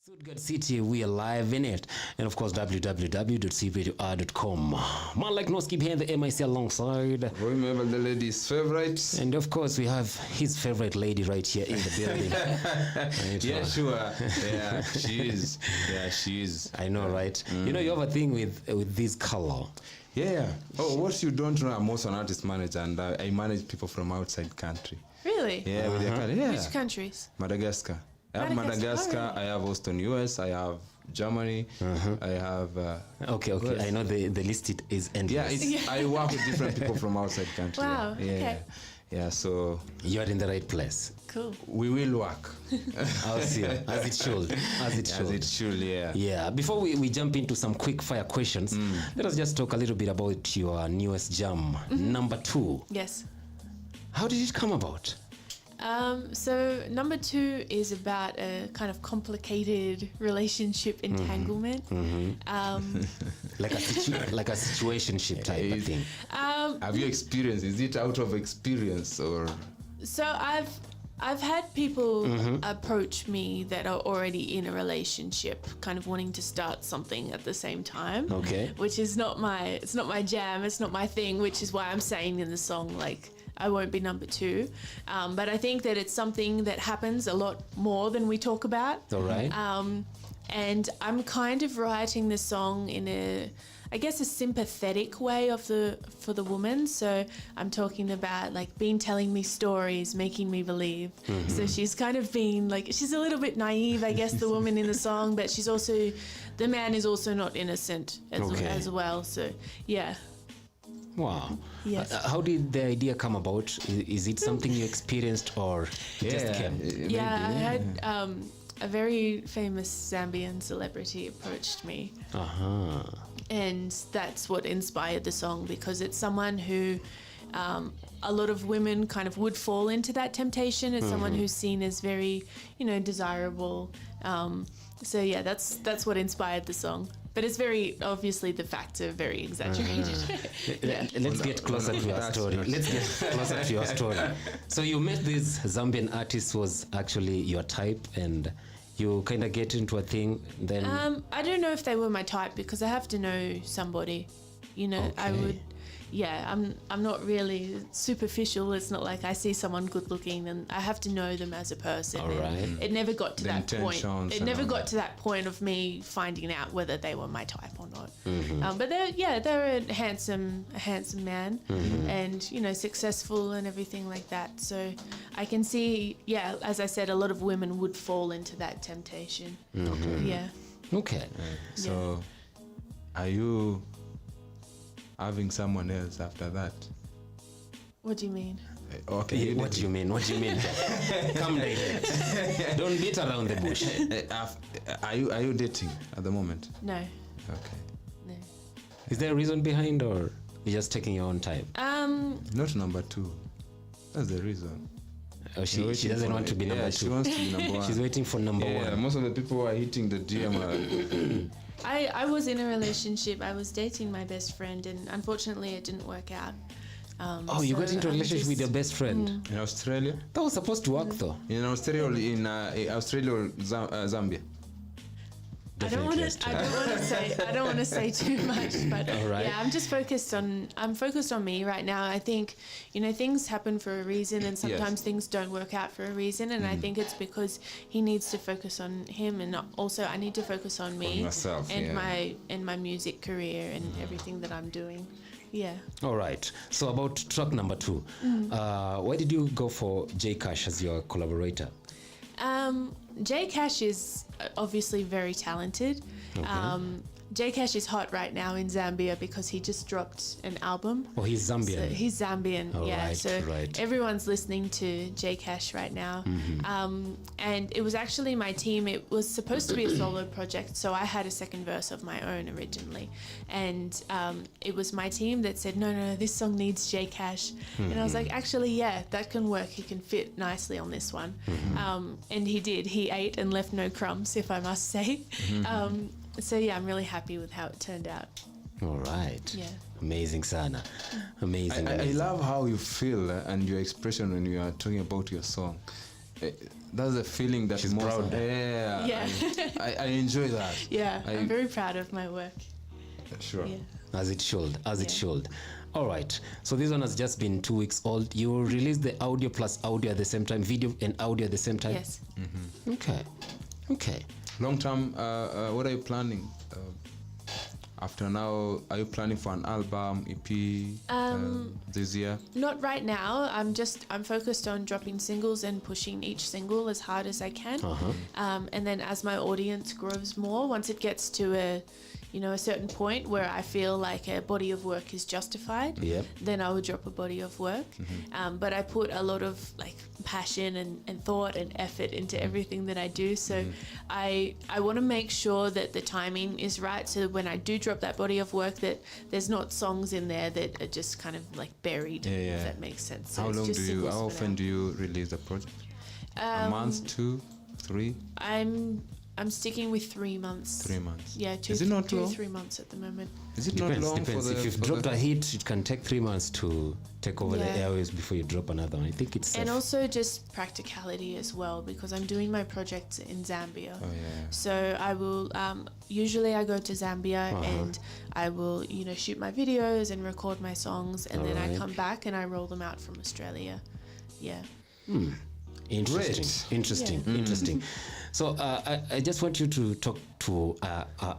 Stuttgart City, we are live in it. And of course, www.cradior.com. Man like no skip here, the MIC alongside. Remember the lady's favorites. And of course, we have his favorite lady right here in the building. Yeah, sure. Yeah, she is. Yeah, she is. I know, right? You know, you have a thing with this color. Yeah. Oh, what you don't know, I'm also an artist manager, and I manage people from outside country. Really? Yeah, with their country. Yeah. Which countries? Madagascar. I have Madagascar, I have Austin, US, I have Germany, I have... Okay, I know the list is endless. Yeah, I work with different people from outside country. Wow, yeah. okay. Yeah, so... You are in the right place. Cool. We will work. I'll see. As it should. As it should, yeah. Yeah, before we jump into some quick fire questions, let us just talk a little bit about your newest jam, number 2. Yes. How did it come about? So number 2 is about a kind of complicated relationship entanglement. Like a situationship type of thing. Have you experienced? Is it out of experience or? So I've had people approach me that are already in a relationship, kind of wanting to start something at the same time. Okay. Which is not my jam. It's not my thing. Which is why I'm saying in the song, like, I won't be number 2. But I think that it's something that happens a lot more than we talk about. All right. And I'm kind of writing the song in a sympathetic way for the woman. So I'm talking about like telling me stories, making me believe. So she's kind of been like, she's a little bit naive, I guess, the woman in the song, but the man is also not innocent as well. So yeah. Wow. Yes. How did the idea come about? Is it something you experienced or it just came? Yeah, I had a very famous Zambian celebrity approached me. And that's what inspired the song, because it's someone who a lot of women kind of would fall into that temptation. It's someone who's seen as very, desirable. So yeah, that's what inspired the song. But it's very, obviously the facts are very exaggerated. Let's get closer to your story. So you met this Zambian artist was actually your type, and you kind of get into a thing then? I don't know if they were my type, because I have to know somebody. I would... Yeah, I'm not really superficial. It's not like I see someone good looking and I have to know them as a person. All right. It never got to that point. It never got to that point of me finding out whether they were my type or not. But they're a handsome man, and successful and everything like that. So I can see, as I said, a lot of women would fall into that temptation. Yeah. Okay. So, are you having someone else after that? What do you mean? Okay. What do you mean? Come direct. Don't beat around the bush. Are you dating at the moment? No. Okay. No. Is there a reason behind, or you're just taking your own time? Not number 2. That's the reason. Oh, she doesn't want to be number 2. She wants to be number 1. She's waiting for number 1. Most of the people who are hitting the DM are... I was in a relationship. I was dating my best friend, and unfortunately it didn't work out. You got into a relationship with your best friend? In Australia? That was supposed to work though. In Australia or Zambia? I don't want to say too much, but right. Yeah, I'm focused on me right now. I think, things happen for a reason, and sometimes things don't work out for a reason, and I think it's because he needs to focus on him, and also I need to focus on me, myself, and my music career and everything that I'm doing. Yeah. All right. So about track number 2, why did you go for J Cash as your collaborator? J Cash is obviously very talented. Okay. J Cash is hot right now in Zambia because he just dropped an album. Oh, he's Zambian. So he's Zambian, Right. Everyone's listening to J Cash right now. And it was actually my team. It was supposed to be a solo project, so I had a second verse of my own originally. And it was my team that said, no, this song needs J Cash. And I was like, actually, that can work. He can fit nicely on this one. And he did. He ate and left no crumbs, if I must say. So yeah, I'm really happy with how it turned out. All right. Yeah. Amazing, Sana. Amazing. I love how you feel and your expression when you are talking about your song. that's a feeling that She's most, proud. Yeah. I enjoy that. Yeah, I'm very proud of my work. Sure. Yeah. As it should, as it Yeah. should. All right. So this one has just been 2 weeks old. You release the audio plus audio at the same time, video and audio at the same time? Yes. Okay. Okay. Long term, what are you planning? After now, are you planning for an album, EP this year? Not right now. I'm focused on dropping singles and pushing each single as hard as I can. And then as my audience grows more, once it gets to a certain point where I feel like a body of work is justified, Yep. then I will drop a body of work. But I put a lot of like passion and thought and effort into everything that I do. So I want to make sure that the timing is right. So when I do drop that body of work, that there's not songs in there that are just kind of like buried, if that makes sense. So How it's long just singles how for often now. do you release the project? A month, 2, 3? I'm sticking with 3 months. 3 months. Yeah, Is it not long? 3 months at the moment. Is it Depends, not long depends. for the? If you've for dropped the- a hit, it can take 3 months to take over the Yeah. airwaves before you drop another one. I think it's safe. And also just practicality as well, because I'm doing my projects in Zambia. Oh yeah. So I will usually I go to Zambia and I will shoot my videos and record my songs, and then I Alright. come back and I roll them out from Australia. Yeah. Interesting. Great. Interesting. Interesting. So I just want you to talk to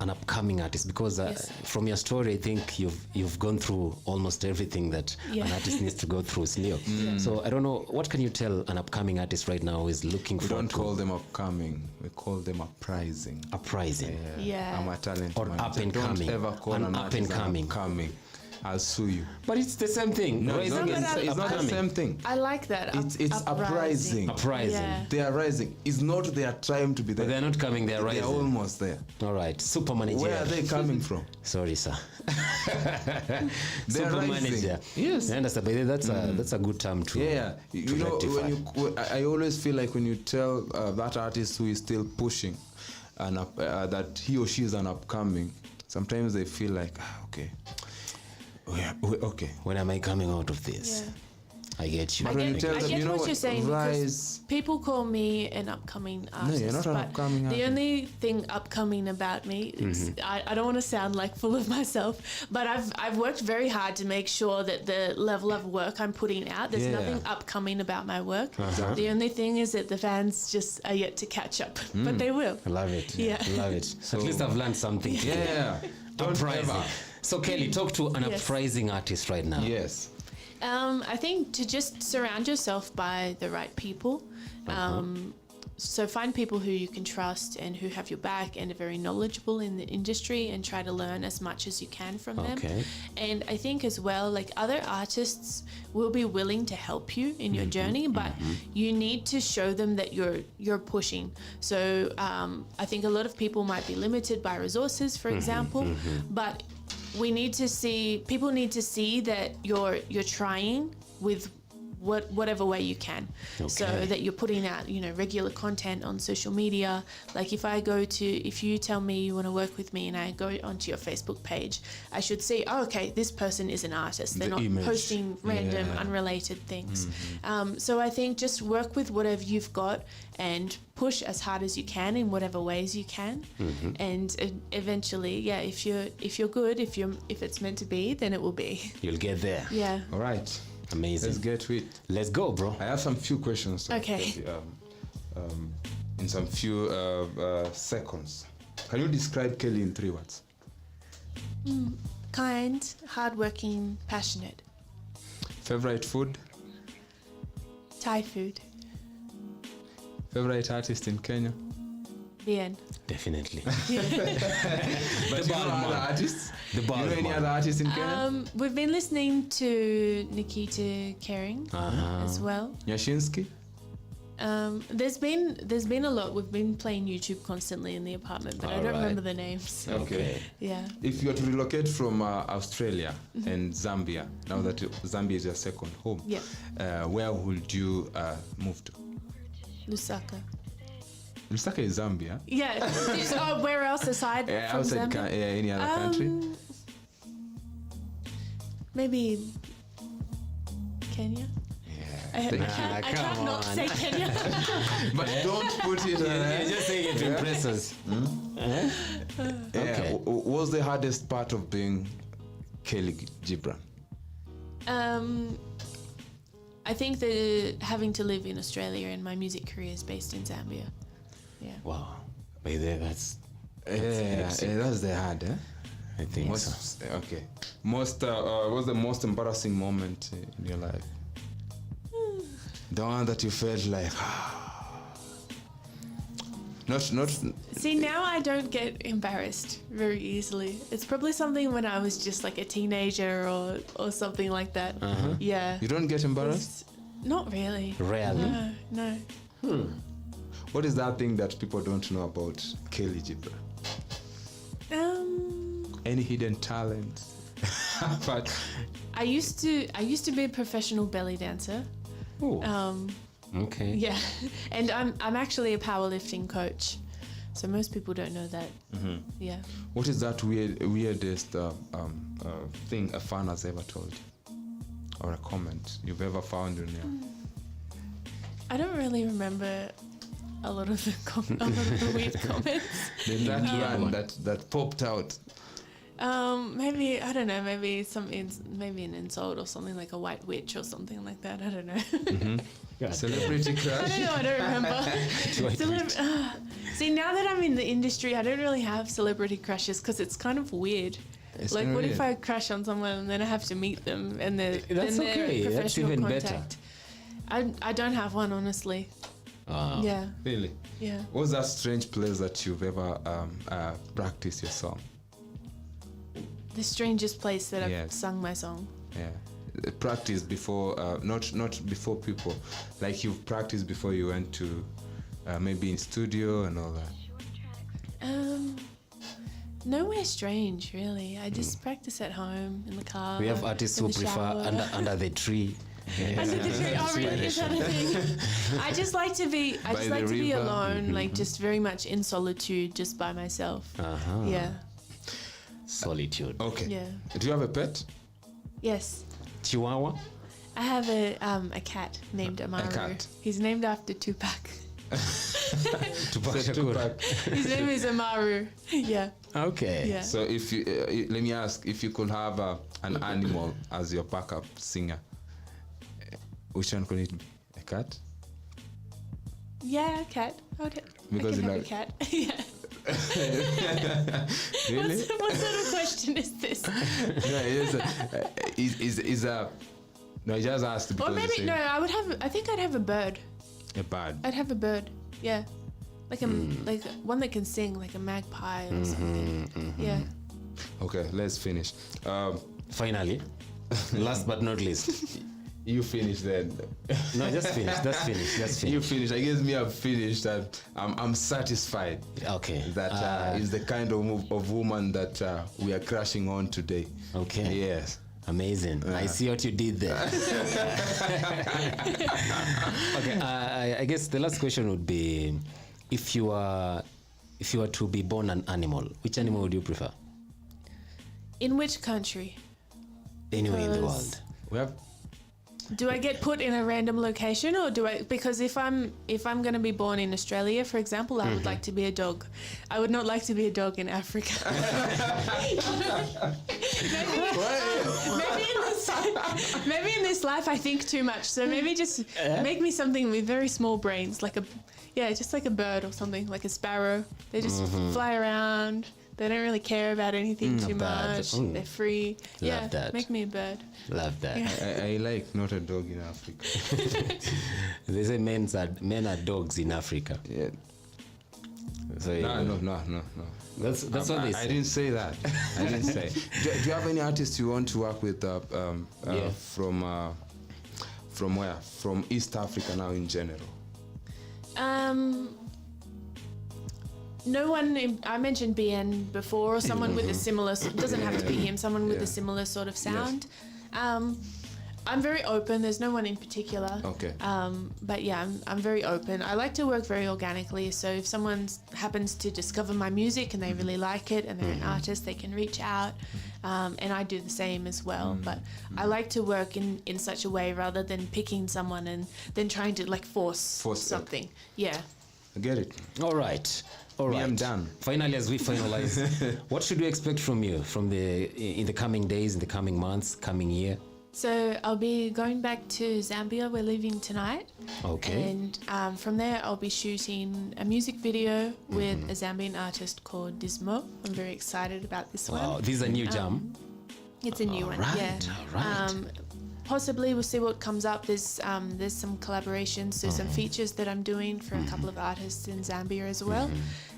an upcoming artist, because Yes. from your story, I think you've gone through almost everything that Yeah. an artist needs to go through. Sneo. So I don't know, what can you tell an upcoming artist right now who is looking We for don't call them upcoming. We call them uprising. uprising? Yeah. I'm a talent Or manager. up and Don't coming. ever call An an up artist and coming. upcoming. I'll sue you. But it's the same thing. No, Rising but is it's not the upcoming. same thing. I like that. It's uprising. Uprising. Yeah. They are rising. It's not their time to be there. But they're not coming, they're They are rising. almost there. All right. Super manager. Where are they coming from? Sorry, sir. They're Super rising. manager. Yes. I understand. But that's a good term to Yeah, to you know, rectify. I always feel like when you tell that artist who is still pushing and that he or she is an upcoming, sometimes they feel like, okay, okay. When am I coming out of this? Yeah. I get you. I when you get, tell I them, get you know what what, you're saying, because rise. people call me an upcoming artist. you're not an but upcoming the artist. only thing upcoming about me is I don't want to sound like full of myself, but I've worked very hard to make sure that the level of work I'm putting out, there's Yeah. nothing upcoming about my work. The only thing is that the fans just are yet to catch up, but they will. I love it. Yeah. Love it. At least I've learned something. Yeah. Don't Uprising. ever. So Kelly, talk to an Yes. uprising artist right now. Yes. I think to just surround yourself by the right people. So find people who you can trust and who have your back and are very knowledgeable in the industry, and try to learn as much as you can from them. Okay. And I think as well, like, other artists will be willing to help you in your journey, but you need to show them that you're pushing. So I think a lot of people might be limited by resources, for example, but people need to see that you're trying with whatever way you can, so Okay. that you're putting out regular content on social media. Like if you tell me you want to work with me and I go onto your Facebook page, I should see, okay, this person is an artist, they're The not image. posting random Yeah. unrelated things. So I think just work with whatever you've got and push as hard as you can in whatever ways you can, and eventually, if you're good, if it's meant to be, then it will be. You'll get there. Yeah. All right. Amazing. Let's get to it. Let's go, bro. I have some few questions. Okay. In some few seconds. Can you describe Kelly in 3 words? Kind, hardworking, passionate. Favorite food? Thai food. Favorite artist in Kenya? Bien. Definitely. But you know other artists? The You know bald any man. other artists in Kenya? We've been listening to Nikita Kering as well. Nyashinsky? There's been a lot. We've been playing YouTube constantly in the apartment, but I don't Alright. remember the names. Okay. Yeah. If you were to relocate from Australia and Zambia, now that Zambia is your second home, Yeah. where would you move to? Lusaka. Lusaka is Zambia. Yeah. Oh, where else aside from Outside Zambia? any other country? Maybe Kenya. Yeah. I come can't not on. say Kenya. But don't put it. You're just saying it to impress us. Yeah. Okay. What was the hardest part of being Kelly Gibran? I think that having to live in Australia and my music career is based in Zambia. Yeah. Wow. By there, that's That's the hard, eh? I think so. Okay. What's the most embarrassing moment in your life? The one that you felt like, not. See, now I don't get embarrassed very easily. It's probably something when I was just like a teenager or something like that. Yeah. You don't get embarrassed? Not really. Rarely. No. What is that thing that people don't know about Kelly Gibran? Any hidden talent? But I used to be a professional belly dancer. Ooh. Okay. Yeah, and I'm actually a powerlifting coach, so most people don't know that. Yeah. what is that weirdest thing a fan has ever told you, or a comment you've ever found in your? I don't really remember a lot of the weird comments. That one that popped out. Maybe I don't know. Maybe maybe an insult or something like a white witch or something like that. I don't know. Celebrity I crush. don't know. I don't remember. See, now that I'm in the industry, I don't really have celebrity crushes because it's kind of weird. It's Like, kinda what if weird. I crush on someone and then I have to meet them and they're That's then they're okay. That's professional even contact. I don't have one, honestly. Yeah, Really? yeah. What's that strange place that you've ever practiced your song? The strangest place that I've Yes. sung my song. Yeah. Practice before, not before people. Like you've practiced before you went to maybe in studio and all that. Nowhere strange, really. I just practice at home in the car. We have artists in who the prefer shower. under the tree. Under the tree. Oh, really? Is that a thing? I just like to be. I By just the like to be river. alone, like just very much in solitude, just by myself. Yeah. Solitude. Okay. Yeah. Do you have a pet? Yes. Chihuahua. I have a cat named Amaru. cat. He's named after Tupac. Tupac Said Shakur. Tupac. His name is Amaru. Yeah. Okay. Yeah. So if you let me ask, if you could have an animal as your backup singer, which one could it be? A cat? Yeah, a cat. Because I can you have like- a cat. Yeah. Really? What sort of question is this? No, is a no. I just asked because Or you maybe said no. I think I'd have a bird. a bird. I'd have a bird. Yeah. Like like one that can sing, like a magpie or something. Yeah. Okay, let's finish. Finally, last but not least. You finish then. No, just finish. Just finish. Just You finish. finish. I guess me, I've finished. And I'm satisfied Okay. that is the kind of woman that we are crashing on today. Okay. Yes. Amazing. I see what you did there. Okay. I guess the last question would be, if you were to be born an animal, which animal would you prefer? In which country? Anywhere in the Because- world. We have. Do I get put in a random location, or do I? Because if I'm going to be born in Australia, for example, I would like to be a dog. I would not like to be a dog in Africa. maybe in this life I think too much. So maybe just make me something with very small brains, like just like a bird or something, like a sparrow. They just fly around. They don't really care about anything too bird. much. Mm. They're free. Love that. Make me a bird. Love that. Yeah. I like not a dog in Africa. They say men are dogs in Africa. Yeah. So No. That's what they I say. didn't say that. I didn't say. Do you have any artists you want to work with Yeah. from where? From East Africa now in general. No one. I mentioned BN before, or someone with a similar. Doesn't have to be him. Someone with a similar sort of sound. I'm very open. There's no one in particular. Okay. But yeah, I'm very open. I like to work very organically. So if someone happens to discover my music and they really like it and they're an artist, they can reach out. And I do the same as well. But I like to work in such a way rather than picking someone and then trying to like force something. Yeah. I get it. All right. All right. I'm done. Finally, as we finalize, what should we expect from you in the coming days, in the coming months, coming year? So I'll be going back to Zambia. We're leaving tonight. Okay. And from there, I'll be shooting a music video with a Zambian artist called Dismo. I'm very excited about this one. Wow, this is a new jam. It's a new one. Yeah. All right. Possibly we'll see what comes up. There's some collaborations, there's some features that I'm doing for a couple of artists in Zambia as well.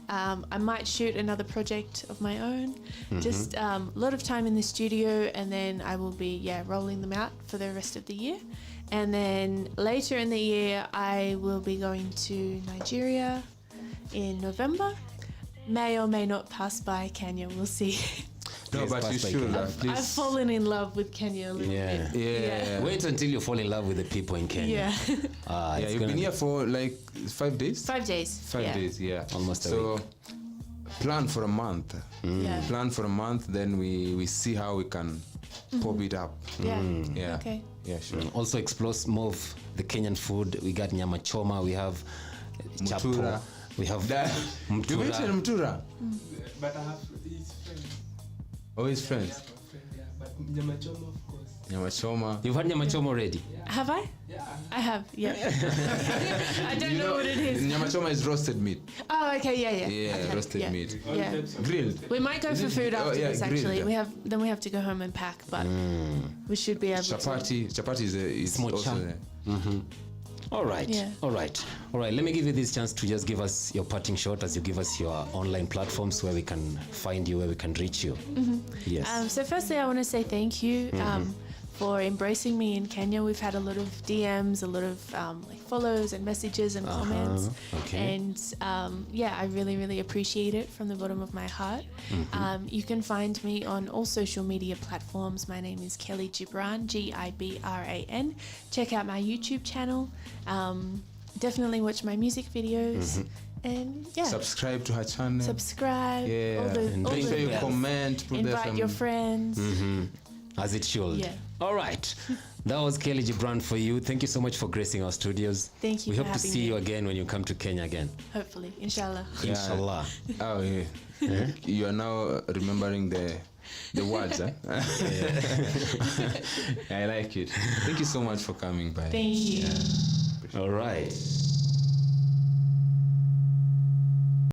I might shoot another project of my own. Just a lot of time in the studio, and then I will be rolling them out for the rest of the year. And then later in the year, I will be going to Nigeria in November. May or may not pass by Kenya. We'll see. No, Please but pass you by should. Kenya. Please. I've fallen in love with Kenya a little bit. Yeah. Wait until you fall in love with the people in Kenya. Yeah. Yeah, you've been here for like 5 days? 5 days. 5 days, yeah. Almost a so plan for a month. Yeah. Plan for a month, then we see how we can pop it up. Yeah. Yeah. Okay. Yeah, sure. Also explore more of the Kenyan food. We got nyama choma, we have chapo, Mutura. we have You mentioned Mtura? But I have his friends. Oh, his friends. I have a friend, yeah. But Nyamachoma, of course. Nyama choma. You've had nyama choma already? Have I? Yeah. I have, yeah. I don't know what it is. Nyama choma is roasted meat. Oh, okay, yeah. Yeah, Okay, roasted yeah. meat. Yeah. Grilled. We might go for food after yeah, this. grilled, Actually, yeah. we have to go home and pack, but we should be able to. Chapati is Smocha. also there. All right. Yeah. All right. Let me give you this chance to just give us your parting shot as you give us your online platforms where we can find you, where we can reach you. Yes. So firstly, I want to say thank you for embracing me in Kenya. We've had a lot of DMs, a lot of like follows and messages and comments. Okay. And I really, really appreciate it from the bottom of my heart. You can find me on all social media platforms. My name is Kelly Gibran, Gibran. Check out my YouTube channel. Definitely watch my music videos. And Subscribe to her channel. subscribe. Yeah. All the, And all make the sure you bells. comment. Put there Invite your friends. As it should. Yeah. All right. That was Kelly Gibran for you. Thank you so much for gracing our studios. Thank you We for hope to having see me. you again when you come to Kenya again. Hopefully, inshallah. Yeah. Inshallah. Oh, yeah. You are now remembering the words, huh? I like it. Thank you so much for coming by. Thank you. All right.